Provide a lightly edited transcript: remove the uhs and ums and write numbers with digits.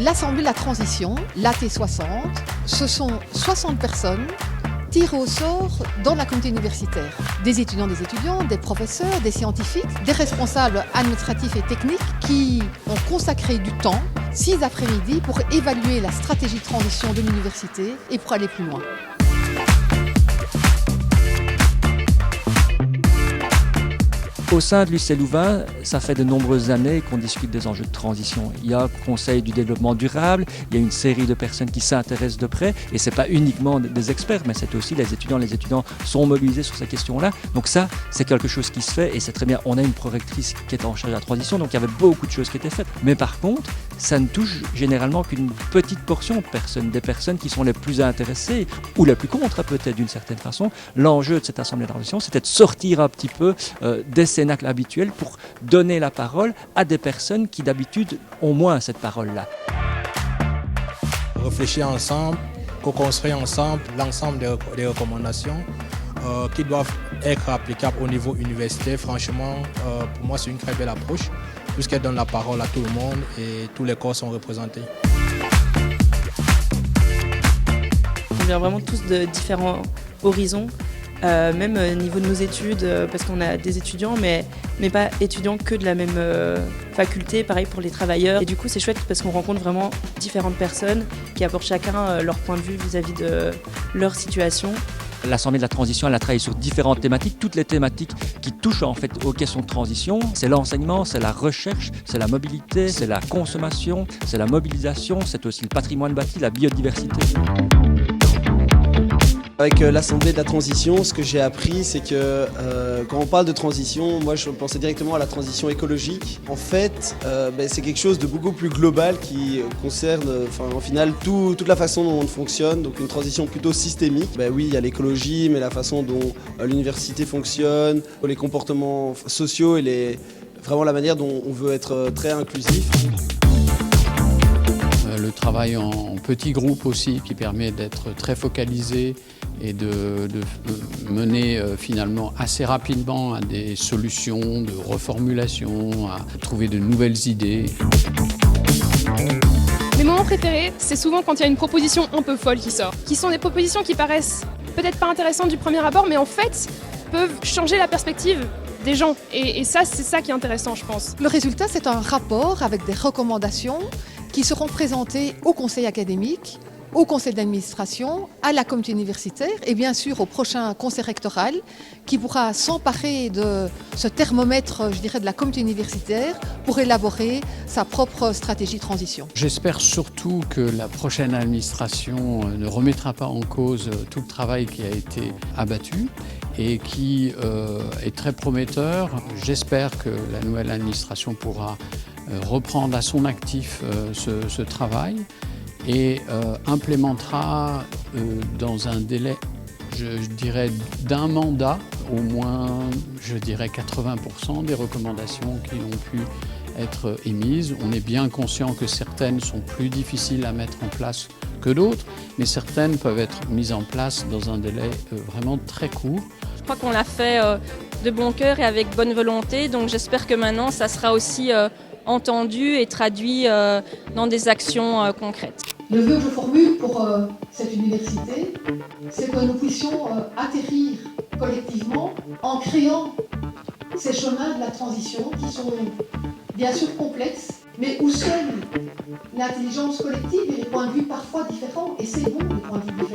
L'Assemblée de la transition, l'AT60, ce sont 60 personnes tirées au sort dans la communauté universitaire. Des étudiants, des professeurs, des scientifiques, des responsables administratifs et techniques qui ont consacré du temps, 6 après-midi, pour évaluer la stratégie de transition de l'université et pour aller plus loin. Au sein de l'UCL Louvain, ça fait de nombreuses années qu'on discute des enjeux de transition. Il y a le Conseil du développement durable, il y a une série de personnes qui s'intéressent de près, et ce n'est pas uniquement des experts, mais c'est aussi les étudiants. Les étudiants sont mobilisés sur ces questions-là. Donc ça, c'est quelque chose qui se fait, et c'est très bien. On a une prorectrice qui est en charge de la transition, donc il y avait beaucoup de choses qui étaient faites. Mais par contre, ça ne touche généralement qu'une petite portion de personnes, des personnes qui sont les plus intéressées, ou les plus contre, peut-être d'une certaine façon. L'enjeu de cette Assemblée de transition, c'était de sortir un petit peu des cénacles habituels pour donner la parole à des personnes qui d'habitude ont moins cette parole-là. Réfléchir ensemble, co-construire ensemble l'ensemble des recommandations qui doivent être applicables au niveau universitaire. Franchement, pour moi, c'est une très belle approche puisqu'elle donne la parole à tout le monde et tous les corps sont représentés. On vient vraiment tous de différents horizons. Même au niveau de nos études, parce qu'on a des étudiants, mais pas étudiants que de la même faculté, pareil pour les travailleurs. Et du coup, c'est chouette parce qu'on rencontre vraiment différentes personnes qui apportent chacun leur point de vue vis-à-vis de leur situation. L'Assemblée de la transition, elle a travaillé sur différentes thématiques, toutes les thématiques qui touchent en fait aux questions de transition. C'est l'enseignement, c'est la recherche, c'est la mobilité, c'est la consommation, c'est la mobilisation, c'est aussi le patrimoine bâti, la biodiversité. Avec l'Assemblée de la transition, ce que j'ai appris, c'est que quand on parle de transition, moi je pensais directement à la transition écologique. En fait, c'est quelque chose de beaucoup plus global qui concerne en final toute la façon dont on fonctionne, donc une transition plutôt systémique. Oui, il y a l'écologie, mais la façon dont l'université fonctionne, les comportements sociaux et vraiment la manière dont on veut être très inclusif. Le travail en petits groupes aussi qui permet d'être très focalisé et de mener finalement assez rapidement à des solutions de reformulation, à trouver de nouvelles idées. Mes moments préférés, c'est souvent quand il y a une proposition un peu folle qui sort, qui sont des propositions qui paraissent peut-être pas intéressantes du premier abord, mais en fait peuvent changer la perspective des gens. Et ça, c'est ça qui est intéressant, je pense. Le résultat, c'est un rapport avec des recommandations qui seront présentées au conseil académique, au conseil d'administration, à la communauté universitaire et bien sûr au prochain conseil rectoral qui pourra s'emparer de ce thermomètre, je dirais, de la communauté universitaire pour élaborer sa propre stratégie de transition. J'espère surtout que la prochaine administration ne remettra pas en cause tout le travail qui a été abattu et qui est très prometteur. J'espère que la nouvelle administration pourra reprendre à son actif ce travail et implémentera dans un délai, je dirais, d'un mandat, au moins, je dirais, 80% des recommandations qui ont pu être émises. On est bien conscient que certaines sont plus difficiles à mettre en place que d'autres, mais certaines peuvent être mises en place dans un délai vraiment très court. Je crois qu'on l'a fait de bon cœur et avec bonne volonté, donc j'espère que maintenant ça sera aussi entendu et traduit dans des actions concrètes. Le vœu que je formule pour cette université, c'est que nous puissions atterrir collectivement en créant ces chemins de la transition qui sont bien sûr complexes, mais où seule l'intelligence collective et les points de vue parfois différents, et c'est bon les points de vue